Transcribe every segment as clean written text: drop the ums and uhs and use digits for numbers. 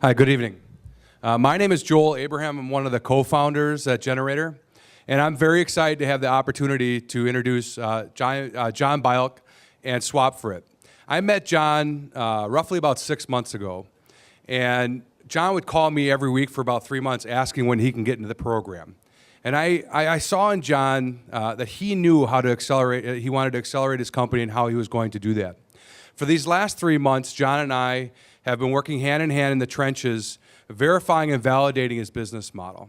Hi, good evening. My name is Joel Abraham. I'm one of the co-founders at gener8tor, and I'm very excited to have the opportunity to introduce John Bielk and Swapferit. I met John roughly about 6 months ago, and John would call me every week for about 3 months asking when he can get into the program. And I saw in John that he knew how to accelerate, he wanted to accelerate his company and how he was going to do that. For these last 3 months, John and I have been working hand in hand in the trenches, verifying and validating his business model.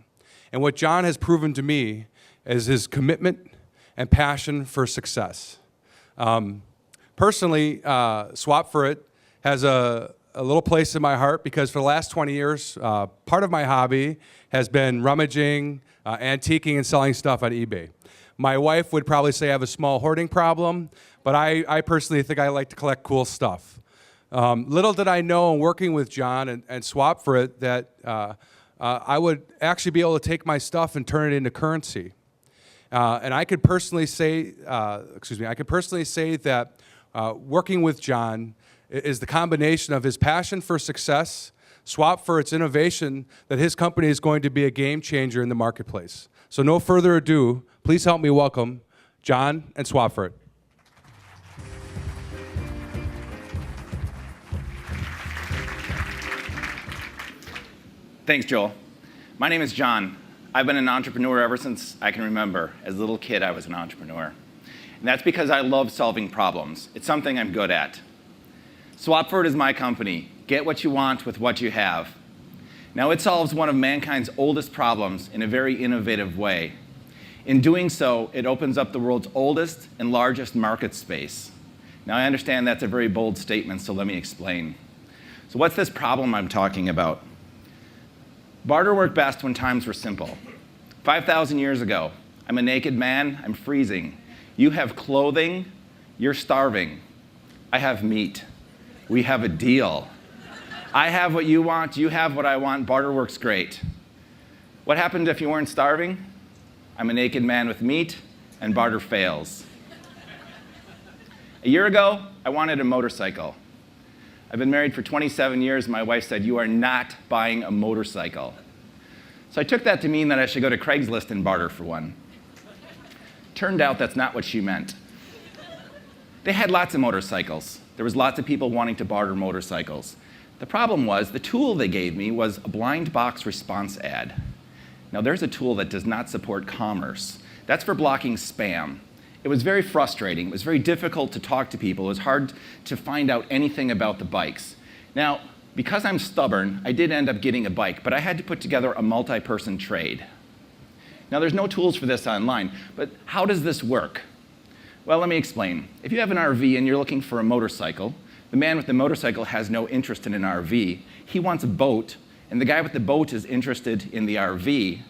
And what John has proven to me is his commitment and passion for success. Personally, Swapferit has a little place in my heart because for the last 20 years, part of my hobby has been rummaging, antiquing, and selling stuff on eBay. My wife would probably say I have a small hoarding problem, but I personally think I like to collect cool stuff. Little did I know in working with John and Swapferit that I would actually be able to take my stuff and turn it into currency. And I could personally say, that working with John is the combination of his passion for success, Swapferit's innovation, that his company is going to be a game changer in the marketplace. So no further ado, please help me welcome John and Swapferit. Thanks, Joel. My name is John. I've been an entrepreneur ever since I can remember. As a little kid, I was an entrepreneur. And that's because I love solving problems. It's something I'm good at. Swapferit is my company. Get what you want with what you have. Now, it solves one of mankind's oldest problems in a very innovative way. In doing so, it opens up the world's oldest and largest market space. Now, I understand that's a very bold statement, so let me explain. So what's this problem I'm talking about? Barter worked best when times were simple. 5,000 years ago, I'm a naked man, I'm freezing. You have clothing, you're starving. I have meat. We have a deal. I have what you want, you have what I want, barter works great. What happened if you weren't starving? I'm a naked man with meat, and barter fails. A year ago, I wanted a motorcycle. I've been married for 27 years. My wife said, "You are not buying a motorcycle." So I took that to mean that I should go to Craigslist and barter for one. Turned out that's not what she meant. They had lots of motorcycles. There was lots of people wanting to barter motorcycles. The problem was the tool they gave me was a blind box response ad. Now there's a tool that does not support commerce. That's for blocking spam. It was very frustrating. It was very difficult to talk to people. It was hard to find out anything about the bikes. Now, because I'm stubborn, I did end up getting a bike, but I had to put together a multi-person trade. Now, there's no tools for this online, but how does this work? Well, let me explain. If you have an RV and you're looking for a motorcycle, the man with the motorcycle has no interest in an RV. He wants a boat, and the guy with the boat is interested in the RV.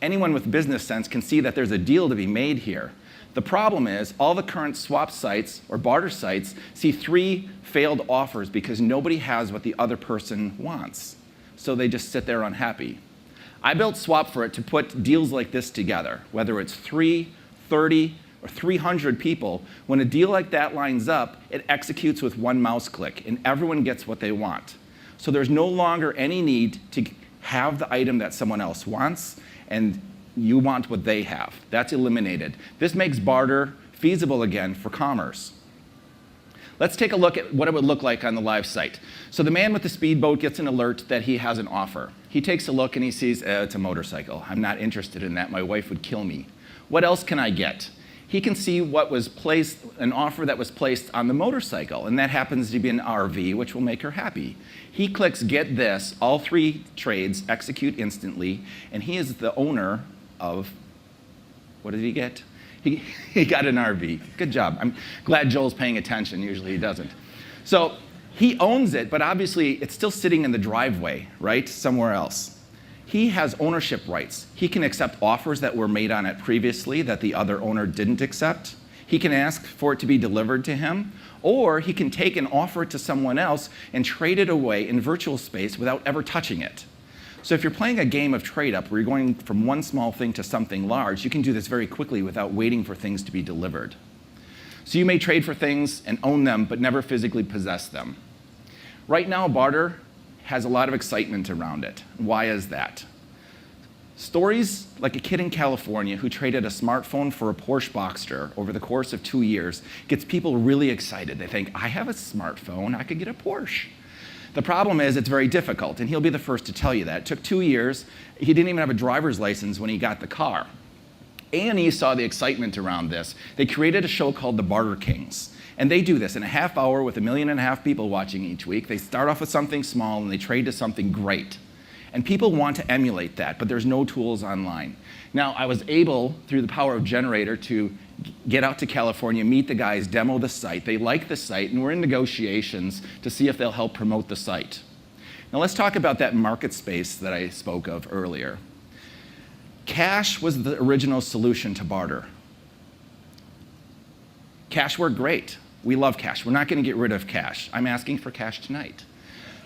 Anyone with business sense can see that there's a deal to be made here. The problem is all the current swap sites or barter sites see 3 failed offers because nobody has what the other person wants. So they just sit there unhappy. I built Swapferit to put deals like this together, whether it's 3, 30, or 300 people. When a deal like that lines up, it executes with one mouse click, and everyone gets what they want. So there's no longer any need to have the item that someone else wants, and you want what they have. That's eliminated. This makes barter feasible again for commerce. Let's take a look at what it would look like on the live site. So the man with the speedboat gets an alert that he has an offer. He takes a look and he sees, it's a motorcycle. I'm not interested in that. My wife would kill me. What else can I get? He can see what was placed, an offer that was placed on the motorcycle, and that happens to be an RV, which will make her happy. He clicks get this, all 3 trades execute instantly, and he is the owner of, what did he get? He got an RV. Good job. I'm glad Joel's paying attention. Usually he doesn't. So he owns it, but obviously it's still sitting in the driveway, right? Somewhere else. He has ownership rights. He can accept offers that were made on it previously that the other owner didn't accept. He can ask for it to be delivered to him, or he can take and offer it to someone else and trade it away in virtual space without ever touching it. So if you're playing a game of trade-up where you're going from one small thing to something large, you can do this very quickly without waiting for things to be delivered. So you may trade for things and own them, but never physically possess them. Right now, barter has a lot of excitement around it. Why is that? Stories like a kid in California who traded a smartphone for a Porsche Boxster over the course of 2 years gets people really excited. They think, I have a smartphone, I could get a Porsche. The problem is it's very difficult, and he'll be the first to tell you that. It took 2 years. He didn't even have a driver's license when he got the car. A&E saw the excitement around this. They created a show called The Barter Kings. And they do this in a half hour with 1.5 million people watching each week. They start off with something small and they trade to something great. And people want to emulate that, but there's no tools online. Now, I was able, through the power of gener8tor, to get out to California, meet the guys, demo the site. They like the site, and we're in negotiations to see if they'll help promote the site. Now, let's talk about that market space that I spoke of earlier. Cash was the original solution to barter. Cash worked great. We love cash. We're not going to get rid of cash. I'm asking for cash tonight.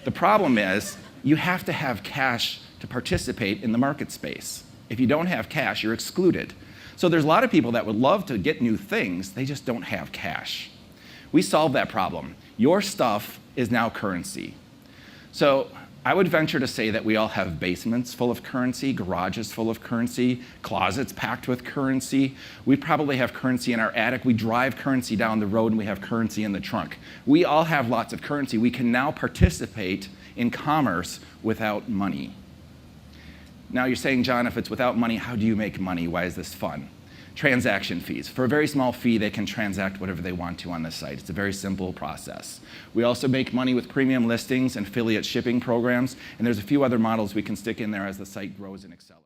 The problem is, you have to have cash to participate in the market space. If you don't have cash, you're excluded. So there's a lot of people that would love to get new things, they just don't have cash. We solved that problem. Your stuff is now currency. So I would venture to say that we all have basements full of currency, garages full of currency, closets packed with currency. We probably have currency in our attic. We drive currency down the road and we have currency in the trunk. We all have lots of currency. We can now participate in commerce without money. Now you're saying, John, if it's without money, how do you make money? Why is this fun? Transaction fees. For a very small fee, they can transact whatever they want to on the site. It's a very simple process. We also make money with premium listings and affiliate shipping programs, and there's a few other models we can stick in there as the site grows and accelerates.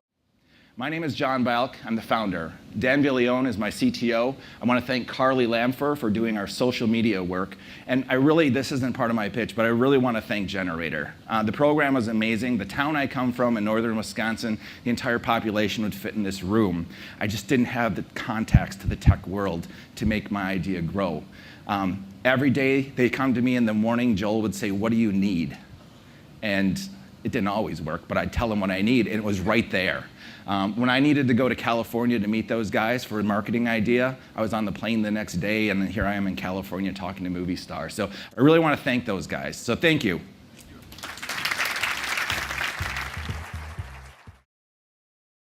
My name is John Bialk. I'm the founder. Dan Villione is my CTO. I want to thank Carly Lamfer for doing our social media work. And this isn't part of my pitch, but I really want to thank gener8tor. The program was amazing. The town I come from in northern Wisconsin, the entire population would fit in this room. I just didn't have the contacts to the tech world to make my idea grow. Every day they come to me in the morning, Joel would say, what do you need? And it didn't always work, but I'd tell them what I need, and it was right there. When I needed to go to California to meet those guys for a marketing idea, I was on the plane the next day, and here I am in California talking to movie stars. So I really want to thank those guys. So thank you.